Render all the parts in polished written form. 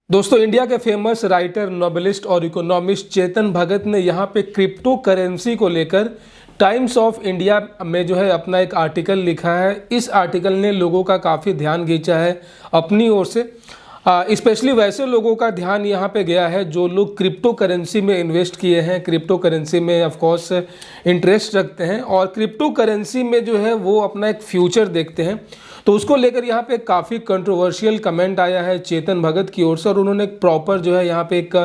दोस्तों, इंडिया के famous writer, novelist और इकोनॉमिस्ट चेतन भगत ने यहाँ पे क्रिप्टो करेंसी को लेकर टाइम्स ऑफ इंडिया में जो है अपना एक आर्टिकल लिखा है। इस आर्टिकल ने लोगों का काफ़ी ध्यान खींचा है अपनी ओर से। स्पेशली वैसे लोगों का ध्यान यहाँ पे गया है जो लोग क्रिप्टो करेंसी में इन्वेस्ट किए हैं, क्रिप्टो करेंसी में ऑफ कोर्स इंटरेस्ट रखते हैं और क्रिप्टो करेंसी में जो है वो अपना एक फ्यूचर देखते हैं। तो उसको लेकर यहाँ पे काफ़ी कंट्रोवर्शियल कमेंट आया है चेतन भगत की ओर से और उन्होंने एक प्रॉपर जो है यहाँ पे एक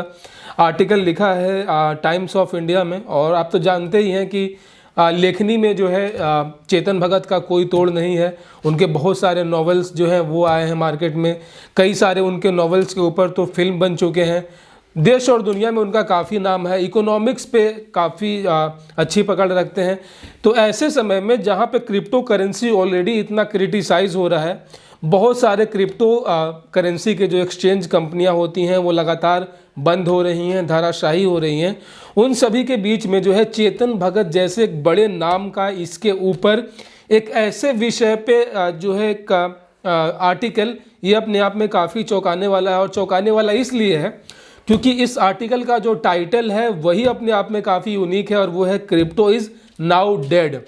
आर्टिकल लिखा है टाइम्स ऑफ इंडिया में। और आप तो जानते ही हैं कि लेखनी में जो है चेतन भगत का कोई तोड़ नहीं है। उनके बहुत सारे नॉवेल्स जो हैं वो आए हैं मार्केट में, कई सारे उनके नॉवेल्स के ऊपर तो फिल्म बन चुके हैं। देश और दुनिया में उनका काफ़ी नाम है, इकोनॉमिक्स पे काफ़ी अच्छी पकड़ रखते हैं। तो ऐसे समय में जहाँ पे क्रिप्टो करेंसी ऑलरेडी इतना क्रिटिसाइज़ हो रहा है, बहुत सारे क्रिप्टो करेंसी के जो एक्सचेंज कंपनियां होती हैं वो लगातार बंद हो रही हैं, धाराशाही हो रही हैं, उन सभी के बीच में जो है चेतन भगत जैसे एक बड़े नाम का इसके ऊपर एक ऐसे विषय पे जो है एक आर्टिकल, ये अपने आप में काफ़ी चौंकाने वाला है। और चौंकाने वाला इसलिए है क्योंकि इस आर्टिकल का जो टाइटल है वही अपने आप में काफ़ी यूनिक है और वो है क्रिप्टो इज़ नाउ डेड।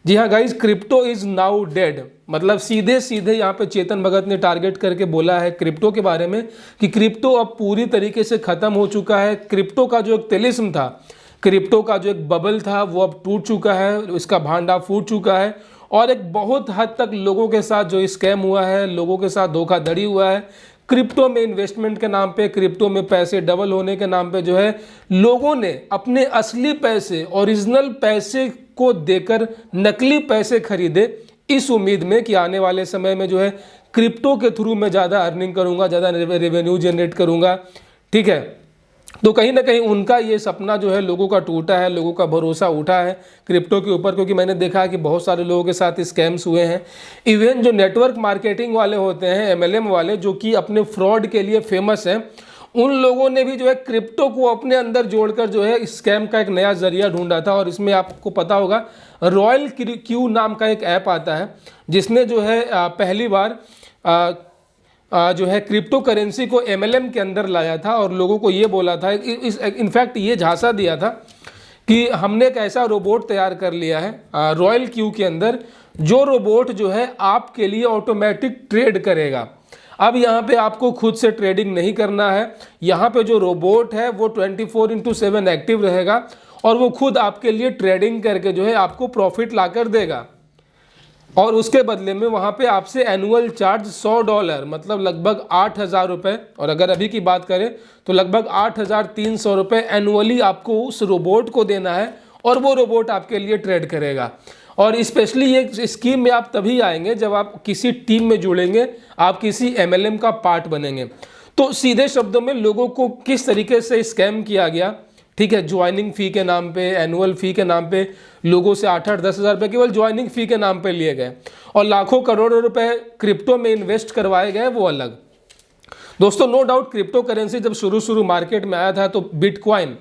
जी हाँ guys, crypto is now dead मतलब सीधे सीधे यहाँ पे चेतन भगत ने टारगेट करके बोला है क्रिप्टो के बारे में कि क्रिप्टो अब पूरी तरीके से ख़त्म हो चुका है। क्रिप्टो का जो एक तिलिस्म था, क्रिप्टो का जो एक बबल था वो अब टूट चुका है, इसका भांडा फूट चुका है और एक बहुत हद तक लोगों के साथ जो स्कैम हुआ है, लोगों के साथ धोखाधड़ी हुआ है, क्रिप्टो में इन्वेस्टमेंट के नाम पे, क्रिप्टो में पैसे डबल होने के नाम पे जो है लोगों ने अपने असली पैसे, ओरिजिनल पैसे को देकर नकली पैसे खरीदे इस उम्मीद में कि आने वाले समय में जो है क्रिप्टो के थ्रू मैं ज़्यादा अर्निंग करूँगा, ज़्यादा रेवेन्यू जनरेट करूँगा। ठीक है, तो कहीं ना कहीं उनका ये सपना जो है लोगों का टूटा है, लोगों का भरोसा उठा है क्रिप्टो के ऊपर, क्योंकि मैंने देखा है कि बहुत सारे लोगों के साथ स्कैम्स हुए हैं। इवन जो नेटवर्क मार्केटिंग वाले होते हैं, एमएलएम वाले, जो कि अपने फ्रॉड के लिए फेमस हैं, उन लोगों ने भी जो है क्रिप्टो को अपने अंदर जोड़कर जो है स्कैम का एक नया जरिया ढूंढा था। और इसमें आपको पता होगा रॉयल क्यू नाम का एक ऐप आता है जिसने जो है पहली बार जो है क्रिप्टो करेंसी को एमएलएम के अंदर लाया था और लोगों को ये बोला था, इनफैक्ट ये झांसा दिया था कि हमने एक ऐसा रोबोट तैयार कर लिया है रॉयल क्यू के अंदर, जो रोबोट जो है आपके लिए ऑटोमेटिक ट्रेड करेगा। अब यहाँ पे आपको खुद से ट्रेडिंग नहीं करना है, यहाँ पे जो रोबोट है वो 24/7 एक्टिव रहेगा और वो खुद आपके लिए ट्रेडिंग करके जो है आपको प्रॉफिट ला कर देगा। और उसके बदले में वहाँ पे आपसे एनुअल चार्ज $100 मतलब लगभग 8,000 रुपये, और अगर अभी की बात करें तो लगभग 8,300 रुपये एनुअली आपको उस रोबोट को देना है और वो रोबोट आपके लिए ट्रेड करेगा। और स्पेशली ये स्कीम में आप तभी आएंगे जब आप किसी टीम में जुड़ेंगे, आप किसी एमएलएम का पार्ट बनेंगे। तो सीधे शब्दों में लोगों को किस तरीके से स्कैम किया गया, ठीक है, ज्वाइनिंग फ़ी के नाम पे, एनुअल फ़ी के नाम पे लोगों से 8-10 हज़ार रुपये केवल ज्वाइनिंग फ़ी के नाम पे लिए गए और लाखों करोड़ों रुपए क्रिप्टो में इन्वेस्ट करवाए गए, वो अलग। दोस्तों, नो डाउट क्रिप्टो करेंसी जब शुरू मार्केट में आया था तो बिटकॉइन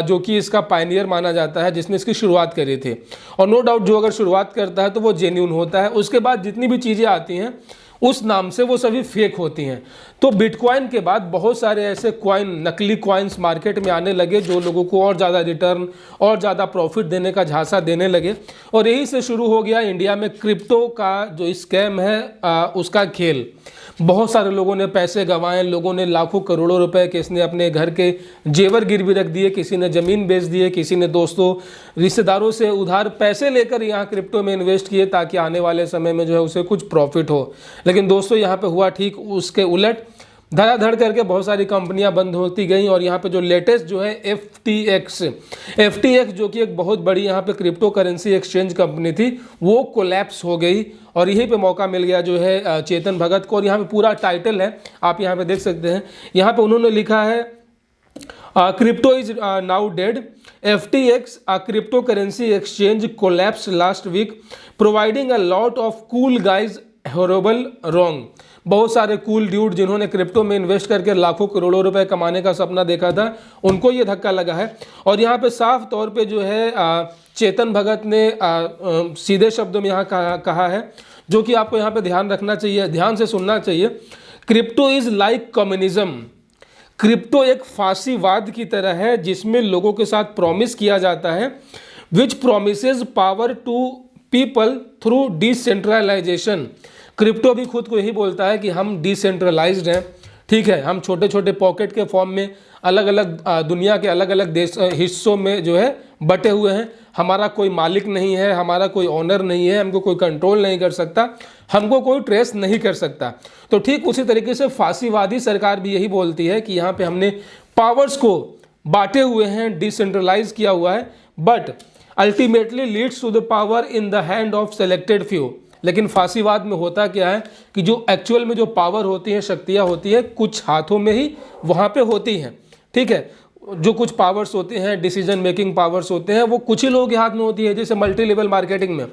जो कि इसका पायनियर माना जाता है, जिसने इसकी शुरुआत करी थी, और नो डाउट जो अगर शुरुआत करता है तो वो जेन्युइन होता है। उसके बाद जितनी भी चीज़ें आती हैं उस नाम से वो सभी फेक होती हैं। तो बिटकॉइन के बाद बहुत सारे ऐसे कॉइन, नकली कॉइन्स मार्केट में आने लगे जो लोगों को और ज़्यादा रिटर्न और ज़्यादा प्रॉफिट देने का झांसा देने लगे और यही से शुरू हो गया इंडिया में क्रिप्टो का जो स्कैम है उसका खेल। बहुत सारे लोगों ने पैसे गंवाए, लोगों ने लाखों करोड़ों रुपए, किसी ने अपने घर के जेवर गिरवी रख दिए, किसी ने ज़मीन बेच दिए, किसी ने दोस्तों रिश्तेदारों से उधार पैसे लेकर यहाँ क्रिप्टो में इन्वेस्ट किए ताकि आने वाले समय में जो है उसे कुछ प्रॉफिट हो। लेकिन दोस्तों यहाँ पे हुआ ठीक उसके उलट, धड़ाधड़ करके बहुत सारी कंपनियां बंद होती गई और यहाँ पे जो लेटेस्ट जो है FTX जो कि एक बहुत बड़ी यहाँ पे क्रिप्टो करेंसी एक्सचेंज कंपनी थी, वो कोलैप्स हो गई और यहीं पे मौका मिल गया जो है चेतन भगत को। और यहाँ पे पूरा टाइटल है, आप यहाँ पे देख सकते हैं, यहाँ पे उन्होंने लिखा है crypto is now dead, FTX crypto currency exchange collapse last week, providing a lot of cool guys horrible wrong. बहुत सारे कूल ड्यूड जिन्होंने क्रिप्टो में इन्वेस्ट करके लाखों करोड़ों रुपए कमाने का सपना देखा था, उनको ये धक्का लगा है। और यहाँ पे साफ तौर पे जो है चेतन भगत ने सीधे शब्दों में यहाँ कहा है, जो कि आपको यहाँ पे ध्यान रखना चाहिए, ध्यान से सुनना चाहिए। Crypto is like communism, crypto एक फांसीवाद की तरह है जिसमें लोगों के साथ प्रॉमिस किया जाता है, which promises power to people through decentralisation. Crypto भी खुद को यही बोलता है कि हम डिसेंट्रलाइज्ड हैं, ठीक है, हम छोटे छोटे पॉकेट के फॉर्म में अलग अलग दुनिया के अलग अलग देश हिस्सों में जो है बटे हुए हैं, हमारा कोई मालिक नहीं है, हमारा कोई ओनर नहीं है, हमको कोई कंट्रोल नहीं कर सकता, हमको कोई ट्रेस नहीं कर सकता। तो ठीक उसी तरीके से फांसीवादी सरकार भी यही बोलती है कि यहाँ पे हमने पावर्स को बांटे हुए हैं, डिसेंट्रलाइज किया हुआ है, but ultimately leads to the power in the hand of selected few. लेकिन फांसीवाद में होता क्या है कि जो एक्चुअल में जो पावर होती है, शक्तियाँ होती है, कुछ हाथों में ही वहाँ पे होती हैं, ठीक है। जो कुछ पावर्स होते हैं, डिसीजन मेकिंग पावर्स होते हैं, वो कुछ ही लोगों के हाथ में होती है। जैसे मल्टी लेवल मार्केटिंग में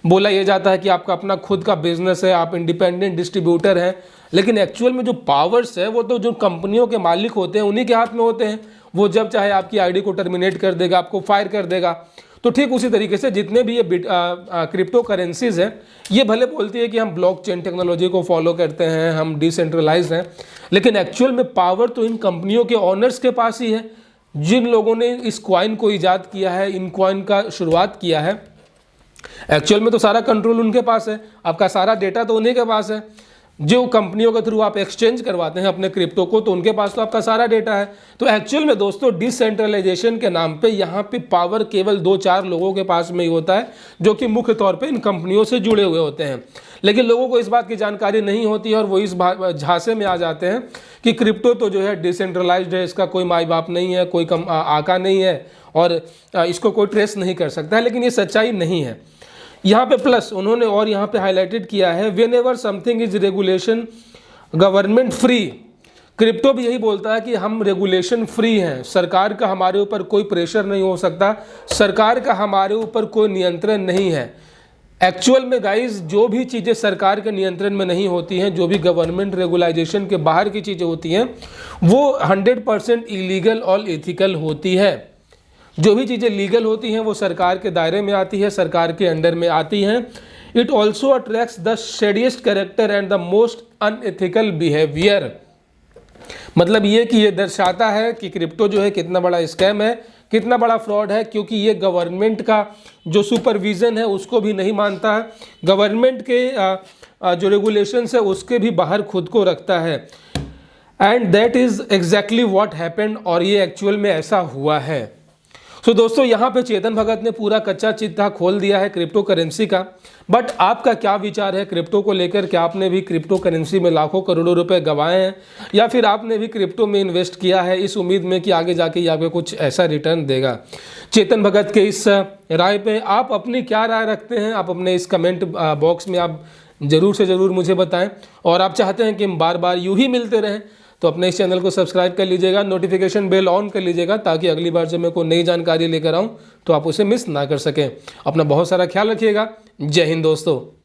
बोला यह जाता है कि आपका अपना खुद का बिजनेस है, आप इंडिपेंडेंट डिस्ट्रीब्यूटर हैं, लेकिन एक्चुअल में जो पावर्स है वो तो जो कंपनियों के मालिक होते हैं उन्हीं के हाथ में होते हैं। वो जब चाहे आपकी आईडी को टर्मिनेट कर देगा, आपको फायर कर देगा। तो ठीक उसी तरीके से जितने भी ये क्रिप्टो करेंसीज हैं, ये भले बोलती है कि हम ब्लॉकचेन टेक्नोलॉजी को फॉलो करते हैं, हम डिसेंट्रलाइज हैं, लेकिन एक्चुअल में पावर तो इन कंपनियों के ओनर्स के पास ही है। जिन लोगों ने इस कॉइन को ईजाद किया है, इन कॉइन का शुरुआत किया है, एक्चुअल में तो सारा कंट्रोल उनके पास है, आपका सारा डेटा तो उन्हीं के पास है। जो कंपनियों के थ्रू आप एक्सचेंज करवाते हैं अपने क्रिप्टो को, तो उनके पास तो आपका सारा डेटा है। तो एक्चुअल में दोस्तों डिसेंट्रलाइजेशन के नाम पे यहाँ पे पावर केवल 2-4 लोगों के पास में ही होता है, जो कि मुख्य तौर पे इन कंपनियों से जुड़े हुए होते हैं। लेकिन लोगों को इस बात की जानकारी नहीं होती है और वो इस झांसे में आ जाते हैं कि क्रिप्टो तो जो है डिसेंट्रलाइज्ड है, इसका कोई माई बाप नहीं है, कोई आका नहीं है और इसको कोई ट्रेस नहीं कर सकता है। लेकिन ये सच्चाई नहीं है। यहाँ पे प्लस उन्होंने और यहाँ पे हाईलाइटेड किया है, when ever something is regulation government free. Crypto भी यही बोलता है कि हम रेगुलेशन फ्री हैं, सरकार का हमारे ऊपर कोई प्रेशर नहीं हो सकता, सरकार का हमारे ऊपर कोई नियंत्रण नहीं है। एक्चुअल में गाइज जो भी चीज़ें सरकार के नियंत्रण में नहीं होती हैं, जो भी गवर्नमेंट रेगुलाइजेशन के बाहर की चीज़ें होती हैं, वो 100% इलीगल और एथिकल होती है। जो भी चीज़ें लीगल होती हैं वो सरकार के दायरे में आती है, सरकार के अंडर में आती हैं। It also attracts the shadiest character and the most unethical behaviour. मतलब ये कि ये दर्शाता है कि क्रिप्टो जो है कितना बड़ा स्कैम है, कितना बड़ा फ्रॉड है, क्योंकि ये गवर्नमेंट का जो सुपरविज़न है उसको भी नहीं मानता है, गवर्नमेंट के जो रेगुलेशंस है उसके भी बाहर खुद को रखता है। And that is exactly what happened, और ये एक्चुअल में ऐसा हुआ है। तो दोस्तों यहाँ पे चेतन भगत ने पूरा कच्चा चिट्ठा खोल दिया है क्रिप्टो करेंसी का। बट आपका क्या विचार है क्रिप्टो को लेकर? क्या आपने भी क्रिप्टो करेंसी में लाखों करोड़ों रुपए गंवाए हैं, या फिर आपने भी क्रिप्टो में इन्वेस्ट किया है इस उम्मीद में कि आगे जाके ये आपको कुछ ऐसा रिटर्न देगा? चेतन भगत के इस राय पे आप अपनी क्या राय रखते हैं? आप अपने इस कमेंट बॉक्स में आप ज़रूर से ज़रूर मुझे बताएं। और आप चाहते हैं कि हम बार बार यूँ ही मिलते रहें तो अपने इस चैनल को सब्सक्राइब कर लीजिएगा, नोटिफिकेशन बेल ऑन कर लीजिएगा, ताकि अगली बार जब मैं कोई नई जानकारी लेकर आऊँ तो आप उसे मिस ना कर सकें। अपना बहुत सारा ख्याल रखिएगा। जय हिंद दोस्तों।